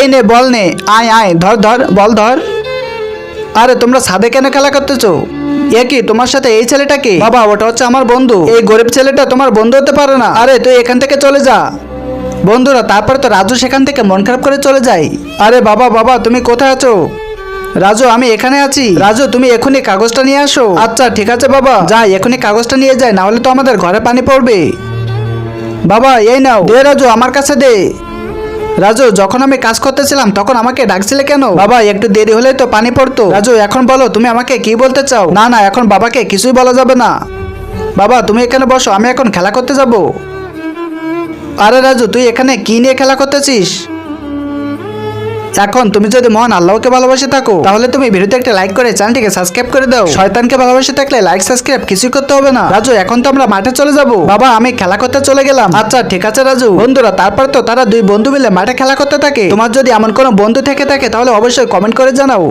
এই নে বল নে, আয় আয়, ধর ধর, বল ধর। আরে তোমরা ছাদে কেন খেলা করতেছো? এ কি, তোমার সাথে এই ছেলেটাকে? বাবা ওটা হচ্ছে আমার বন্ধু। এই গরিব ছেলেটা তোমার বন্ধু হতে পারে না। আরে তুই এখান থেকে চলে যা। বন্ধুরা তারপরে তো রাজু সেখান থেকে মন খারাপ করে চলে যায়। আরে বাবা বাবা তুমি কোথায় আছো? রাজু আমি এখানে আছি। রাজু তুমি এখনই কাগজটা নিয়ে আসো। আচ্ছা ঠিক আছে বাবা, যাই এখনই কাগজটা নিয়ে যাই, না হলে তো আমাদের ঘরে পানি পড়বে। বাবা এই নাও, দে রাজু আমার কাছে দে। রাজু যখন আমি কাজ করতেছিলাম তখন আমাকে ডাকছিলে কেন? বাবা একটু দেরি হলে তো পানি পড়তো। রাজু এখন বলো তুমি আমাকে কি বলতে চাও? না না এখন বাবাকে কিছুই বলা যাবে না। বাবা তুমি এখানে বসো, আমি এখন খেলা করতে যাব। আরে রাজু তুই এখানে কি নিয়ে খেলা করতেছিস? এখন তুমি যদি মহান আল্লাহকে ভালোবাসে থাকো তাহলে তুমি ভিডিওতে একটা লাইক করে চ্যানেলটিকে সাবস্ক্রাইব করে দাও। শয়তানকে ভালোবাসে থাকলে লাইক সাবস্ক্রাইব কিছুই করতে হবে না। রাজু এখন তো আমরা মাঠে চলে যাব। বাবা আমি খেলা করতে চলে গেলাম। আচ্ছা ঠিক আছে রাজু। বন্ধুরা তারপর তো তারা দুই বন্ধু মিলে মাঠে খেলা করতে থাকে। তোমার যদি এমন কোনো বন্ধু থেকে থাকে তাহলে অবশ্যই কমেন্ট করে জানাও।